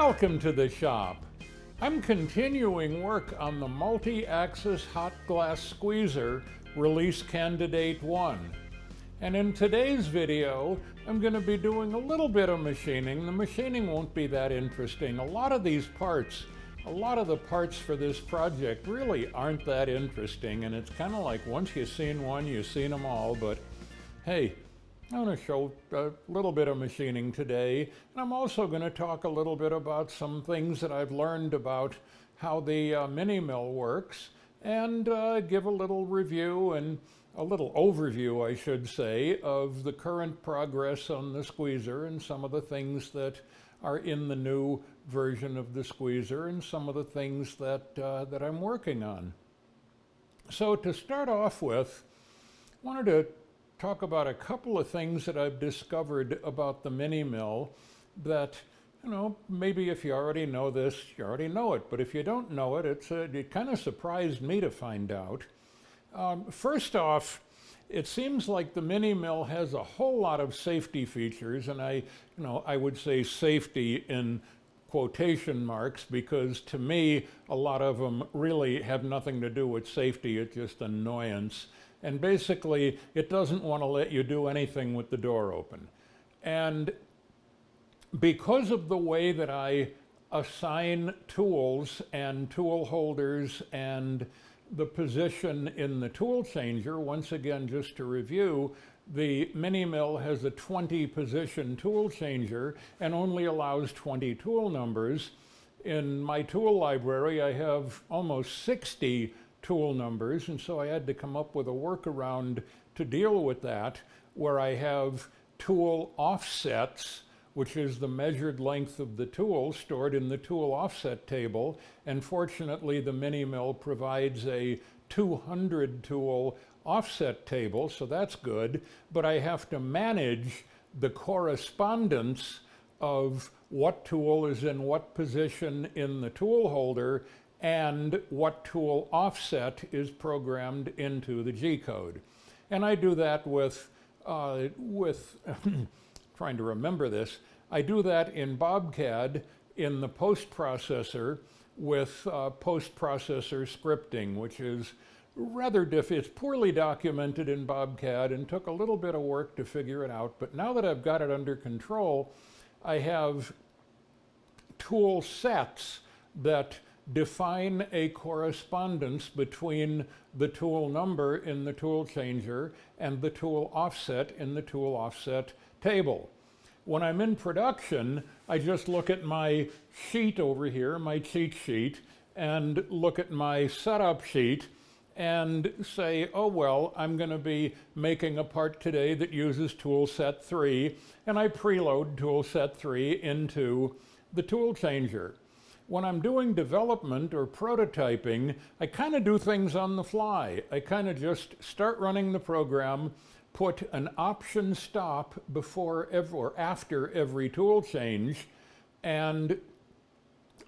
Welcome to the shop. I'm continuing work on the multi-axis hot glass squeezer, release candidate 1. And in today's video, I'm going to be doing a little bit of machining. The machining won't be that interesting. A lot of the parts for this project really aren't that interesting, and it's kind of like once you've seen one, you've seen them all. But hey, I'm going to show a little bit of machining today, and I'm also going to talk a little bit about some things that I've learned about how the MiniMill works, and give a little review and a little overview, I should say, of the current progress on the squeezer and some of the things that are in the new version of the squeezer and some of the things that I'm working on. So to start off with, I wanted to talk about a couple of things that I've discovered about the MiniMill that, you know, maybe if you already know this, you already know it, but if you don't know it, it kind of surprised me to find out. First off, it seems like the MiniMill has a whole lot of safety features, and I would say safety in quotation marks, because to me, a lot of them really have nothing to do with safety, it's just annoyance. And basically, it doesn't want to let you do anything with the door open. And because of the way that I assign tools and tool holders and the position in the tool changer, once again, just to review, the MiniMill has a 20 position tool changer and only allows 20 tool numbers. In my tool library, I have almost 60 tool numbers, and so I had to come up with a workaround to deal with that, where I have tool offsets, which is the measured length of the tool stored in the tool offset table. And fortunately, the MiniMill provides a 200 tool offset table, so that's good, but I have to manage the correspondence of what tool is in what position in the tool holder and what tool offset is programmed into the G-code. And I do that with trying to remember this, I do that in BobCAD in the post-processor with post-processor scripting, which is rather it's poorly documented in BobCAD and took a little bit of work to figure it out. But now that I've got it under control, I have tool sets that define a correspondence between the tool number in the tool changer and the tool offset in the tool offset table. When I'm in production, I just look at my sheet over here, my cheat sheet, and look at my setup sheet and say, oh well, I'm going to be making a part today that uses tool set 3, and I preload tool set 3 into the tool changer. When I'm doing development or prototyping, I kind of do things on the fly. I kind of just start running the program, put an option stop before or after every tool change, and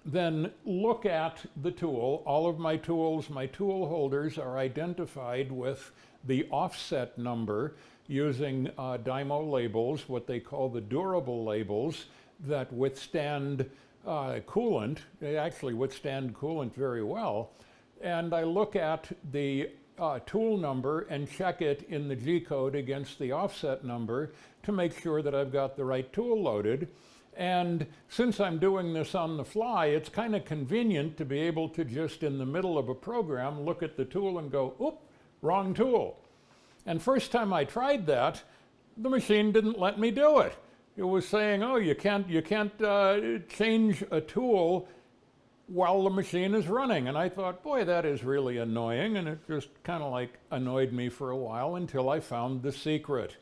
then look at the tool. All of my tools, my tool holders are identified with the offset number using Dymo labels, what they call the durable labels that withstand coolant. They actually withstand coolant very well. And I look at the tool number and check it in the G-code against the offset number to make sure that I've got the right tool loaded. And since I'm doing this on the fly, it's kind of convenient to be able to just in the middle of a program look at the tool and go, oop, wrong tool. And first time I tried that, the machine didn't let me do it. It was saying, oh, you can't change a tool while the machine is running. And I thought, boy, that is really annoying. And it just kind of like annoyed me for a while until I found the secret.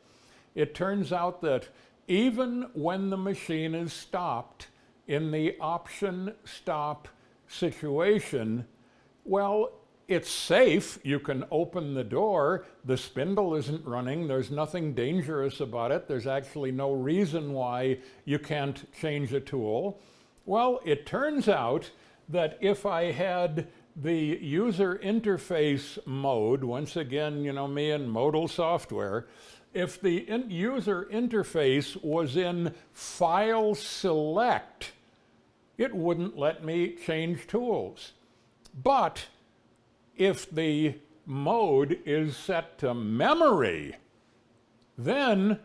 It turns out that even when the machine is stopped in the option stop situation, well, it's safe. You can open the door. The spindle isn't running. There's nothing dangerous about it. There's actually no reason why you can't change a tool. Well, it turns out that if I had the user interface mode, once again, you know me and modal software, if the user interface was in file select it wouldn't let me change tools. But if the mode is set to memory, then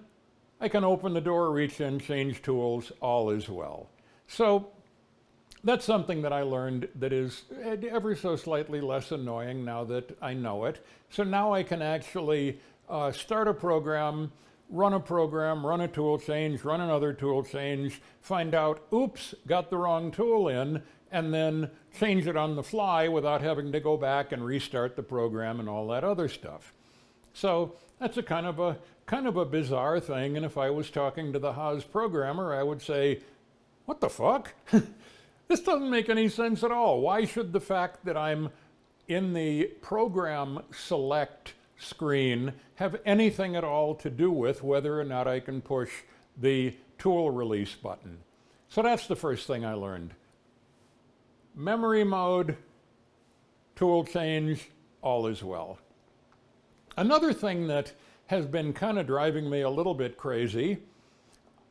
I can open the door, reach in, change tools, all is well. So that's something that I learned that is ever so slightly less annoying now that I know it. So now I can actually start a program, run a tool change, run another tool change, find out, oops, got the wrong tool in, and then change it on the fly without having to go back and restart the program and all that other stuff. So that's a kind of a bizarre thing, and if I was talking to the Haas programmer, I would say, what the fuck? This doesn't make any sense at all. Why should the fact that I'm in the program select screen have anything at all to do with whether or not I can push the tool release button? So that's the first thing I learned. Memory mode, tool change, all is well. Another thing that has been kind of driving me a little bit crazy,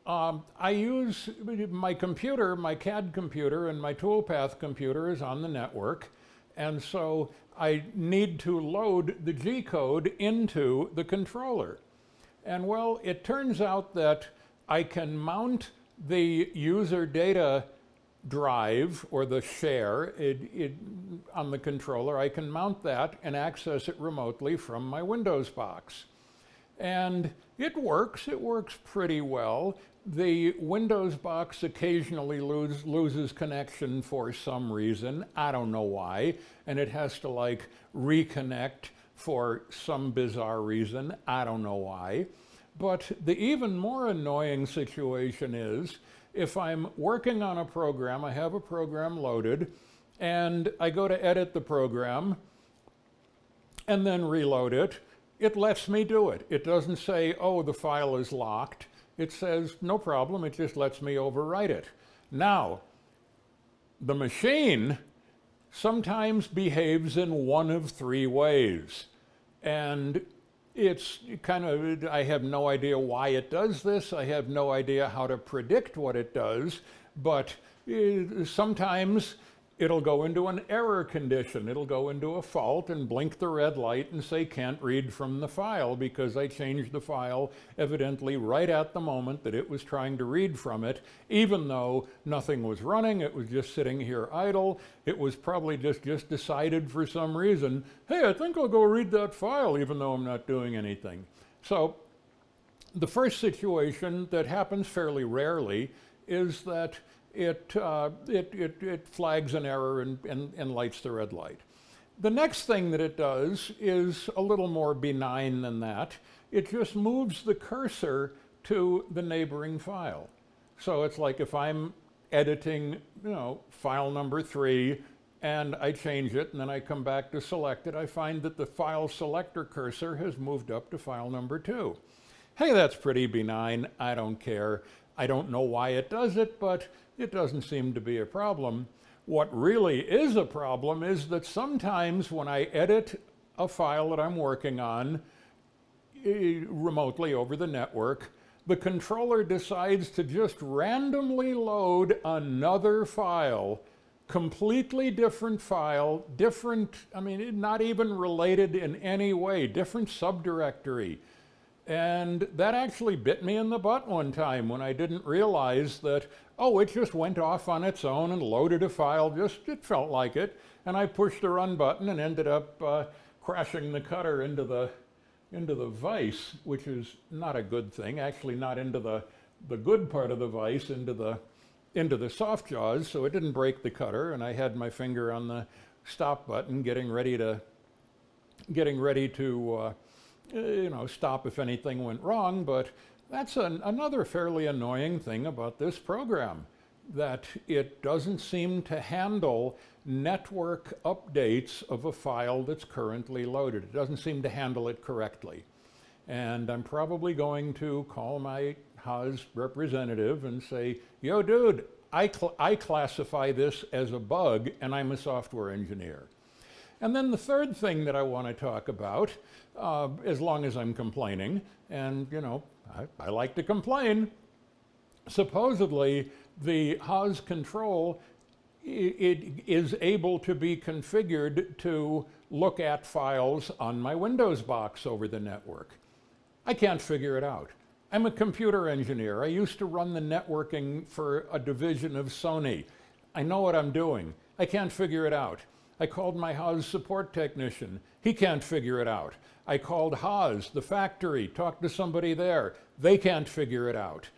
I use my computer, my CAD computer, and my toolpath computer is on the network, and so I need to load the G code into the controller. And well, it turns out that I can mount the user data drive or the share on the controller. I can mount that and access it remotely from my Windows box. And it works pretty well. The Windows box occasionally loses connection for some reason. I don't know why. And it has to like reconnect for some bizarre reason. I don't know why. But the even more annoying situation is if I'm working on a program, I have a program loaded, and I go to edit the program and then reload it, it lets me do it. It doesn't say, oh, the file is locked. It says, no problem, it just lets me overwrite it. Now, the machine sometimes behaves in one of three ways. And it's kind of, I have no idea why it does this. I have no idea how to predict what it does, but sometimes it'll go into an error condition. It'll go into a fault and blink the red light and say can't read from the file because I changed the file evidently right at the moment that it was trying to read from it, even though nothing was running. It was just sitting here idle. It was probably just decided for some reason, hey, I think I'll go read that file even though I'm not doing anything. So the first situation that happens fairly rarely is that it flags an error and lights the red light. The next thing that it does is a little more benign than that. It just moves the cursor to the neighboring file. So it's like if I'm editing, file number 3, and I change it, and then I come back to select it, I find that the file selector cursor has moved up to file number 2. Hey, that's pretty benign. I don't care. I don't know why it does it, but it doesn't seem to be a problem. What really is a problem is that sometimes when I edit a file that I'm working on remotely over the network, the controller decides to just randomly load another file, completely different file, not even related in any way, different subdirectory. And that actually bit me in the butt one time when I didn't realize that, oh, it just went off on its own and loaded a file, it felt like it. And I pushed the run button and ended up crashing the cutter into the vise, which is not a good thing, actually not into the good part of the vise, into the soft jaws, so it didn't break the cutter, and I had my finger on the stop button getting ready to stop if anything went wrong. But that's another fairly annoying thing about this program, that it doesn't seem to handle network updates of a file that's currently loaded. It doesn't seem to handle it correctly. And I'm probably going to call my Haas representative and say, yo, dude, I classify this as a bug, and I'm a software engineer. And then the third thing that I want to talk about, as long as I'm complaining, and I like to complain, supposedly the Haas control it is able to be configured to look at files on my Windows box over the network. I can't figure it out. I'm a computer engineer. I used to run the networking for a division of Sony. I know what I'm doing. I can't figure it out. I called my Haas support technician. He can't figure it out. I called Haas, the factory, talked to somebody there. They can't figure it out.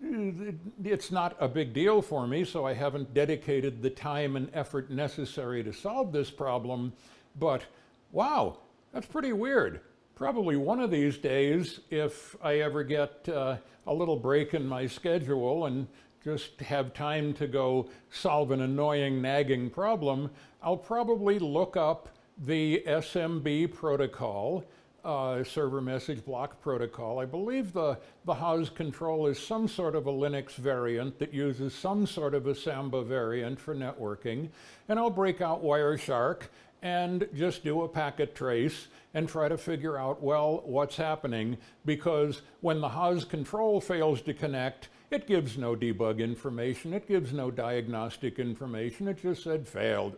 It's not a big deal for me, so I haven't dedicated the time and effort necessary to solve this problem, but wow, that's pretty weird. Probably one of these days, if I ever get a little break in my schedule and just have time to go solve an annoying, nagging problem, I'll probably look up the SMB protocol, server message block protocol. I believe the Haas control is some sort of a Linux variant that uses some sort of a Samba variant for networking, and I'll break out Wireshark and just do a packet trace and try to figure out, well, what's happening, because when the Haas control fails to connect, it gives no debug information, it gives no diagnostic information, it just said failed.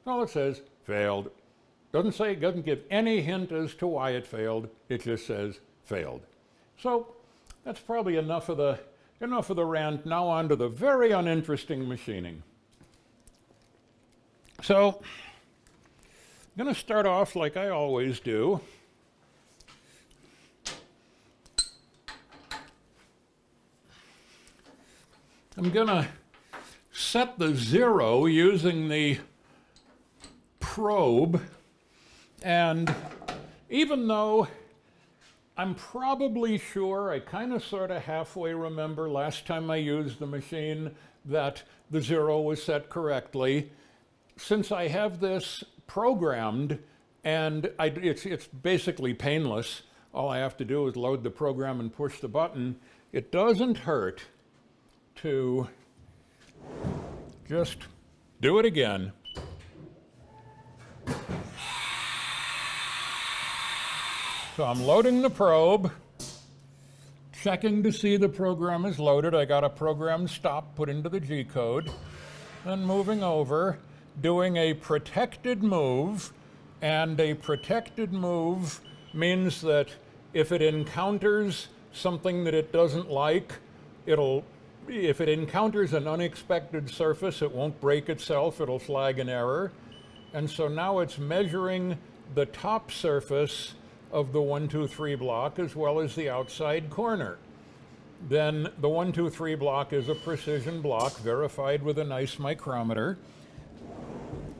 All it says, failed. Doesn't give any hint as to why it failed, it just says failed. So that's probably enough of the rant. Now on to the very uninteresting machining. So I'm going to start off like I always do. I'm going to set the 0 using the probe, and even though I'm probably sure, I kind of sort of halfway remember last time I used the machine that the 0 was set correctly, since I have this programmed and it's basically painless, all I have to do is load the program and push the button, it doesn't hurt to just do it again. So I'm loading the probe, checking to see the program is loaded. I got a program stop put into the G code, then moving over, doing a protected move, and a protected move means that if it encounters something that it doesn't like, if it encounters an unexpected surface, it won't break itself, it'll flag an error. And so now it's measuring the top surface of the 1, 2, 3 block as well as the outside corner. Then the 1, 2, 3 block is a precision block verified with a nice micrometer,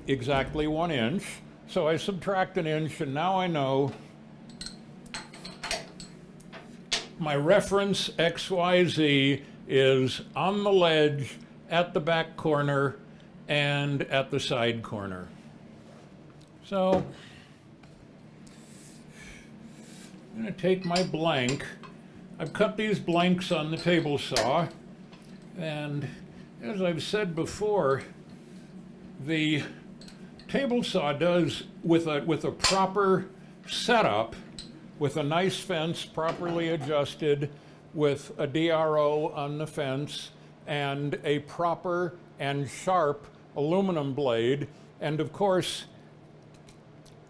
exactly 1 inch. So I subtract an inch and now I know my reference XYZ is on the ledge, at the back corner, and at the side corner. So I'm going to take my blank. I've cut these blanks on the table saw, and as I've said before, the table saw does, with a proper setup, with a nice fence properly adjusted, with a DRO on the fence, and a proper and sharp aluminum blade, and of course,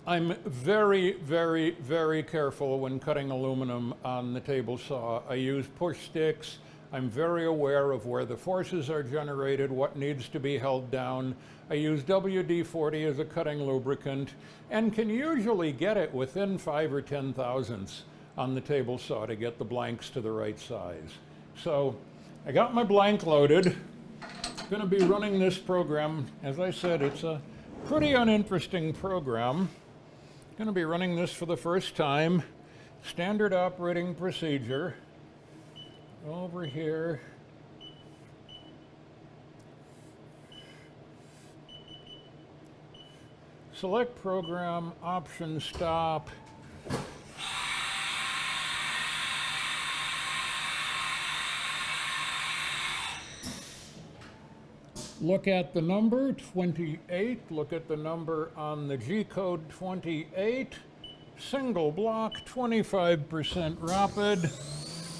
I'm very, very, very careful when cutting aluminum on the table saw. I use push sticks. I'm very aware of where the forces are generated, what needs to be held down. I use WD-40 as a cutting lubricant and can usually get it within 5 or 10 thousandths on the table saw to get the blanks to the right size. So I got my blank loaded. I'm going to be running this program. As I said, it's a pretty uninteresting program. Going to be running this for the first time. Standard operating procedure. Over here. Select program, option stop. Look at the number 28, look at the number on the G code 28, single block, 25% rapid,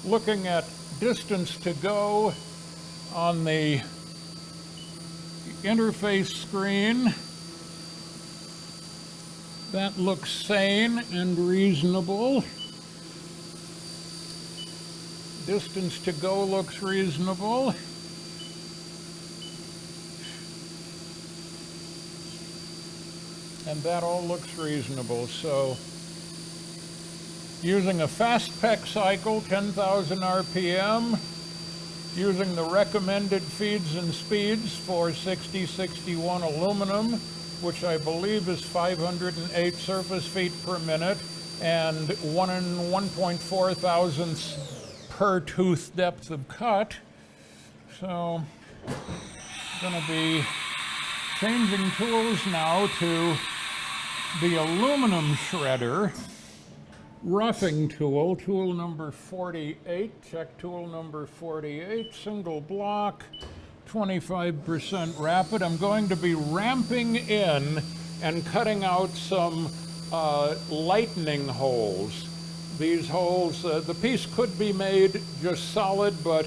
looking at distance to go on the interface screen. That looks sane and reasonable. Distance to go looks reasonable. And that all looks reasonable. So using a fast pec cycle, 10,000 RPM, using the recommended feeds and speeds for 6061 aluminum, which I believe is 508 surface feet per minute and 1 and 1.4 thousandths per tooth depth of cut. So I'm going to be changing tools now to the aluminum shredder. Roughing tool, tool number 48, check tool number 48, single block, 25% rapid. I'm going to be ramping in and cutting out some lightning holes. These holes, the piece could be made just solid, but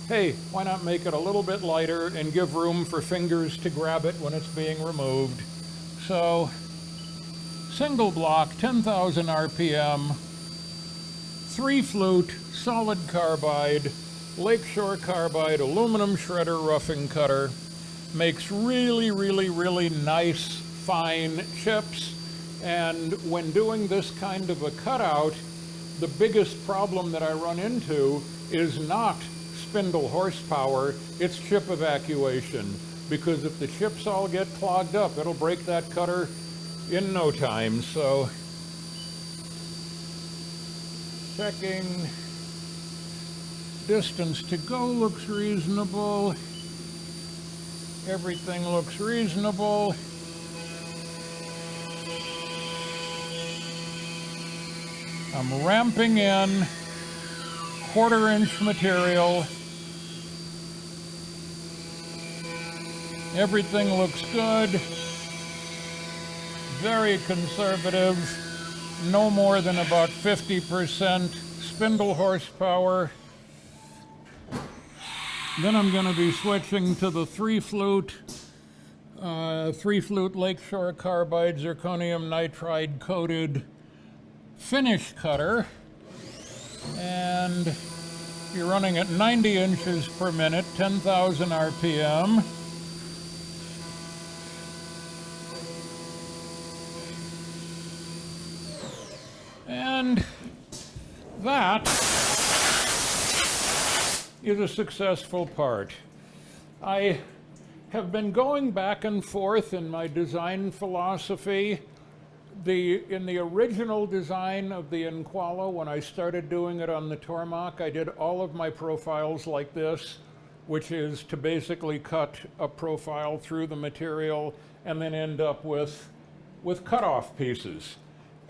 hey, why not make it a little bit lighter and give room for fingers to grab it when it's being removed. So, single block, 10,000 RPM, 3-flute, solid carbide, Lakeshore carbide, aluminum shredder roughing cutter. Makes really, really, really nice, fine chips. And when doing this kind of a cutout, the biggest problem that I run into is not spindle horsepower, it's chip evacuation. Because if the chips all get clogged up, it'll break that cutter in no time. So, checking distance to go looks reasonable. Everything looks reasonable. I'm ramping in 1/4-inch material. Everything looks good. Very conservative. No more than about 50% spindle horsepower. Then I'm going to be switching to the 3-flute Lakeshore carbide zirconium nitride coated finish cutter. And you're running at 90 inches per minute, 10,000 RPM. And that is a successful part. I have been going back and forth in my design philosophy. In the original design of the Inquala, when I started doing it on the Tormach, I did all of my profiles like this, which is to basically cut a profile through the material and then end up with cut-off pieces.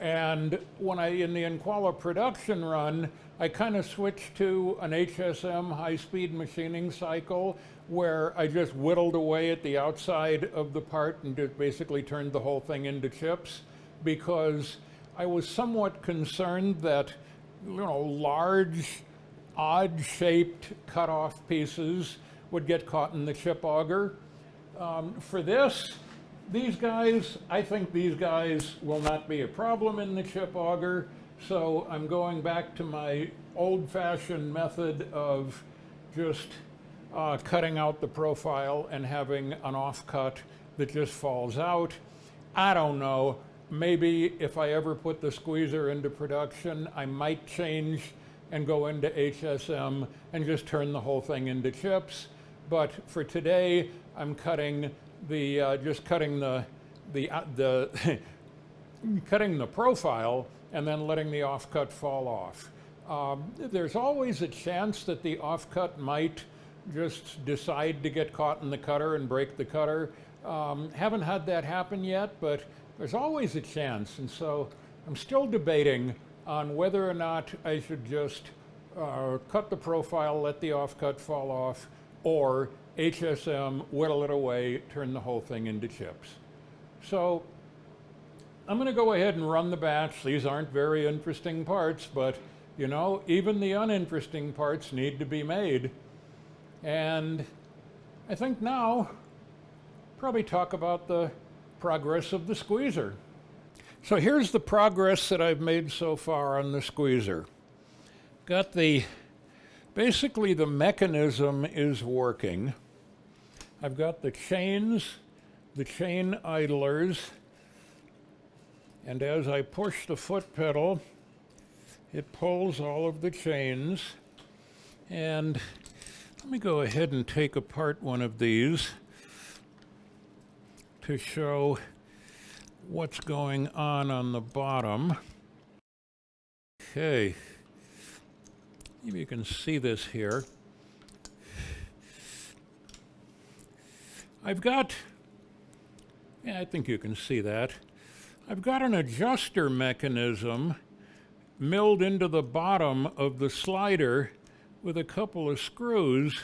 And when in the Inquala production run, I kind of switched to an HSM high-speed machining cycle where I just whittled away at the outside of the part and just basically turned the whole thing into chips, because I was somewhat concerned that, large, odd-shaped cut-off pieces would get caught in the chip auger. For this, I think these guys will not be a problem in the chip auger, so I'm going back to my old-fashioned method of just cutting out the profile and having an offcut that just falls out. I don't know, maybe if I ever put the squeezer into production, I might change and go into HSM and just turn the whole thing into chips. But for today, I'm cutting cutting the profile and then letting the offcut fall off. There's always a chance that the offcut might just decide to get caught in the cutter and break the cutter. Haven't had that happen yet, but there's always a chance. And so I'm still debating on whether or not I should just cut the profile, let the offcut fall off, or HSM, whittle it away, turn the whole thing into chips. So I'm going to go ahead and run the batch. These aren't very interesting parts, but even the uninteresting parts need to be made. And I think now probably talk about the progress of the squeezer. So here's the progress that I've made so far on the squeezer. Got basically the mechanism is working. I've got the chains, the chain idlers, and as I push the foot pedal, it pulls all of the chains. And let me go ahead and take apart one of these to show what's going on the bottom. Okay, maybe you can see this here. I've got, yeah, I think you can see that. I've got an adjuster mechanism milled into the bottom of the slider with a couple of screws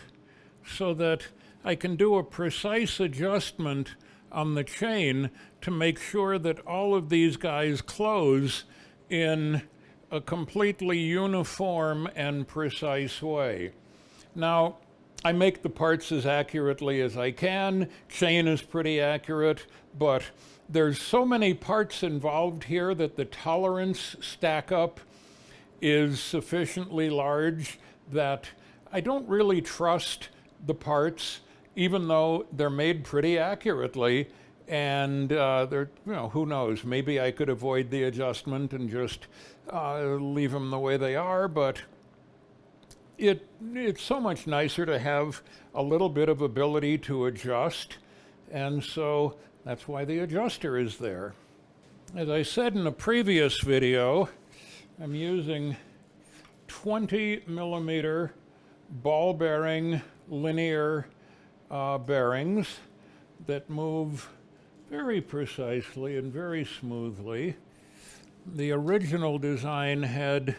so that I can do a precise adjustment on the chain to make sure that all of these guys close in a completely uniform and precise way. Now, I make the parts as accurately as I can. Chain is pretty accurate, but there's so many parts involved here that the tolerance stack up is sufficiently large that I don't really trust the parts, even though they're made pretty accurately. And they're, you know, who knows, maybe I could avoid the adjustment and just leave them the way they are, but it's so much nicer to have a little bit of ability to adjust, and so that's why the adjuster is there. As I said in a previous video, I'm using 20 millimeter ball bearing linear bearings that move very precisely and very smoothly. The original design had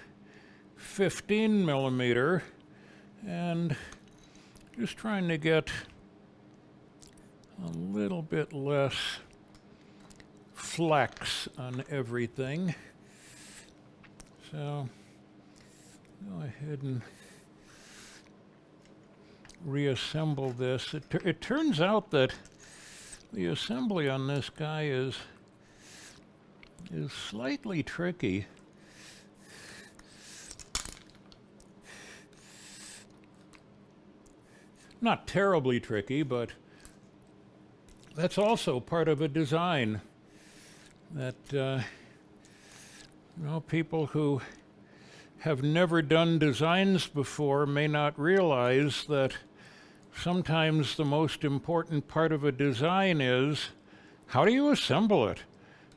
15 millimeter, and just trying to get a little bit less flex on everything. So go ahead and reassemble this. It turns out that the assembly on this guy is slightly tricky. Not terribly tricky, but that's also part of a design that you know, people who have never done designs before may not realize that sometimes the most important part of a design is, how do you assemble it?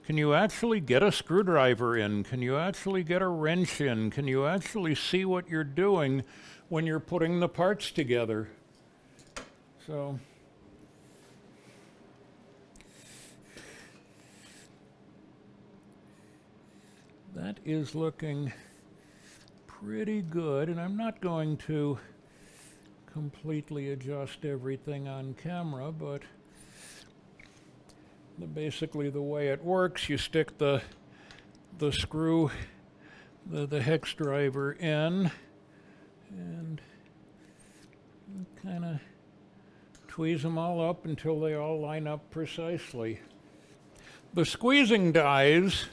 Can you actually get a screwdriver in? Can you actually get a wrench in? Can you actually see what you're doing when you're putting the parts together? So that is looking pretty good, and I'm not going to completely adjust everything on camera, but basically the way it works, you stick the screw, the hex driver in, and kind of tweeze them all up until they all line up precisely. The squeezing dies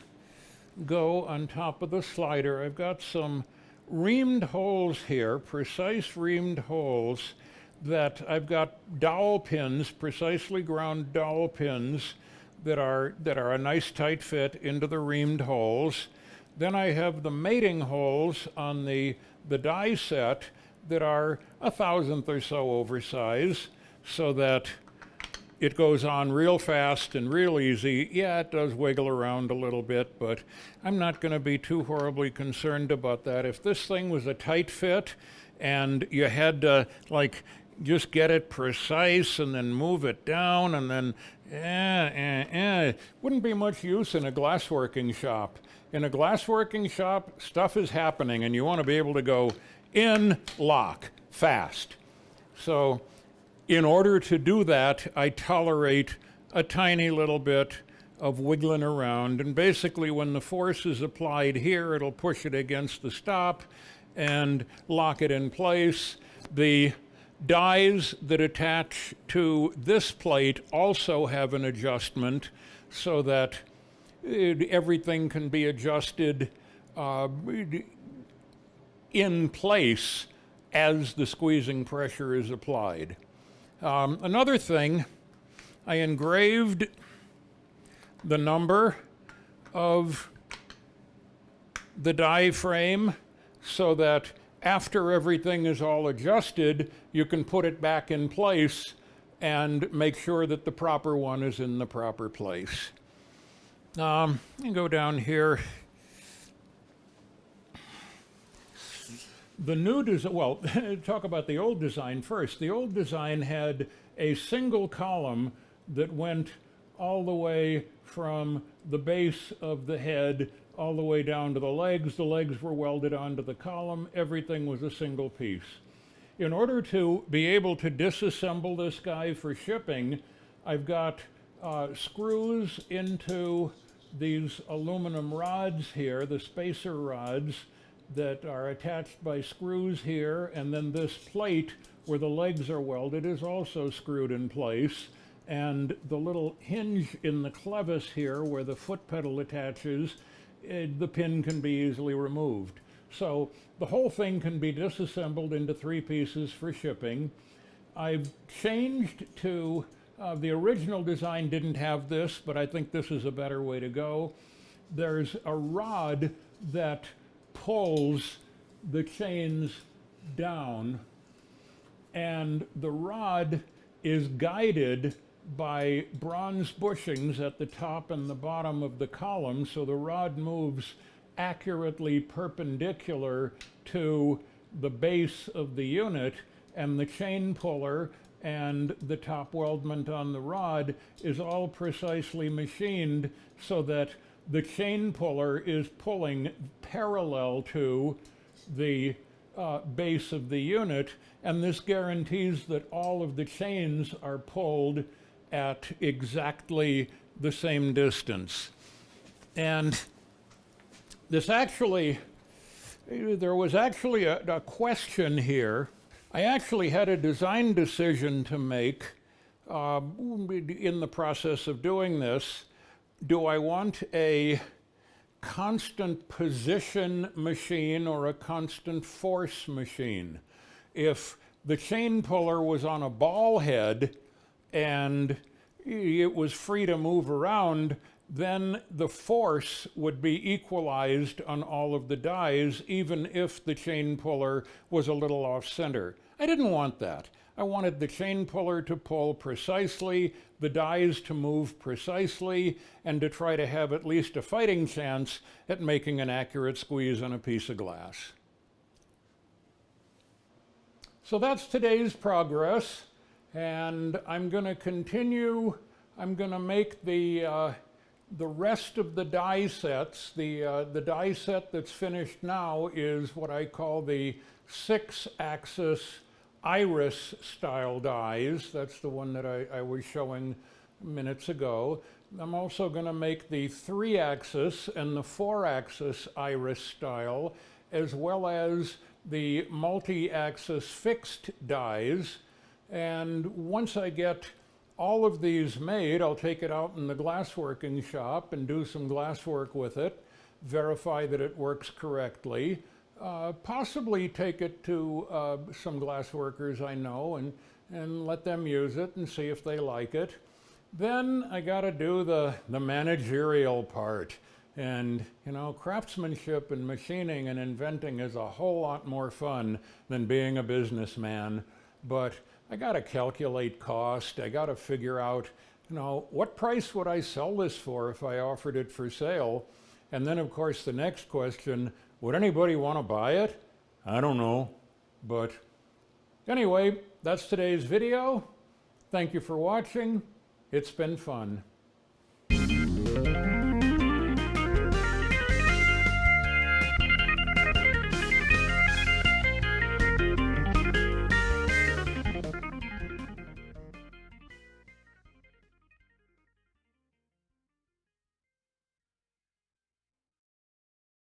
go on top of the slider. I've got some reamed holes here, precise reamed holes, that I've got dowel pins, precisely ground dowel pins that are a nice tight fit into the reamed holes. Then I have the mating holes on the die set that are 1/1000th or so oversized, so that it goes on real fast and real easy. Yeah, it does wiggle around a little bit, but I'm not going to be too horribly concerned about that. If this thing was a tight fit and you had to, like, just get it precise and then move it down and then, wouldn't be much use in a glassworking shop. In a glassworking shop, stuff is happening and you want to be able to go in, lock, fast. So in order to do that, I tolerate a tiny little bit of wiggling around, and basically when the force is applied here, it'll push it against the stop and lock it in place. The dies that attach to this plate also have an adjustment so that everything can be adjusted in place as the squeezing pressure is applied. Another thing, I engraved the number of the die frame so that after everything is all adjusted, you can put it back in place and make sure that the proper one is in the proper place. You go down here. The new design, well, talk about the old design first. The old design had a single column that went all the way from the base of the head all the way down to the legs. The legs were welded onto the column. Everything was a single piece. In order to be able to disassemble this guy for shipping, I've got screws into these aluminum rods here, the spacer rods, that are attached by screws here, and then this plate where the legs are welded is also screwed in place, and the little hinge in the clevis here where the foot pedal attaches, the pin can be easily removed. So the whole thing can be disassembled into 3 pieces for shipping. I've changed to, the original design didn't have this, but I think this is a better way to go. There's a rod that pulls the chains down, and the rod is guided by bronze bushings at the top and the bottom of the column, so the rod moves accurately perpendicular to the base of the unit, and the chain puller and the top weldment on the rod is all precisely machined so that the chain puller is pulling parallel to the base of the unit, and this guarantees that all of the chains are pulled at exactly the same distance. And this actually, there was actually a question here. I actually had a design decision to make in the process of doing this. Do I want a constant position machine or a constant force machine? If the chain puller was on a ball head and it was free to move around, then the force would be equalized on all of the dies, even if the chain puller was a little off center. I didn't want that. I wanted the chain puller to pull precisely, the dies to move precisely, and to try to have at least a fighting chance at making an accurate squeeze on a piece of glass. So that's today's progress, and I'm going to continue. I'm going to make the rest of the die sets. The die set that's finished now is what I call the 6-axis iris style dies. That's the one that I was showing minutes ago. I'm also going to make the 3-axis and the 4-axis iris style, as well as the multi-axis fixed dies. And once I get all of these made, I'll take it out in the glassworking shop and do some glasswork with it, verify that it works correctly, possibly take it to some glassworkers I know and let them use it and see if they like it. Then I got to do the managerial part. And, you know, craftsmanship and machining and inventing is a whole lot more fun than being a businessman. But I got to calculate cost. I got to figure out, you know, what price would I sell this for if I offered it for sale? And then, of course, the next question, would anybody want to buy it? I don't know. But anyway, that's today's video. Thank you for watching. It's been fun.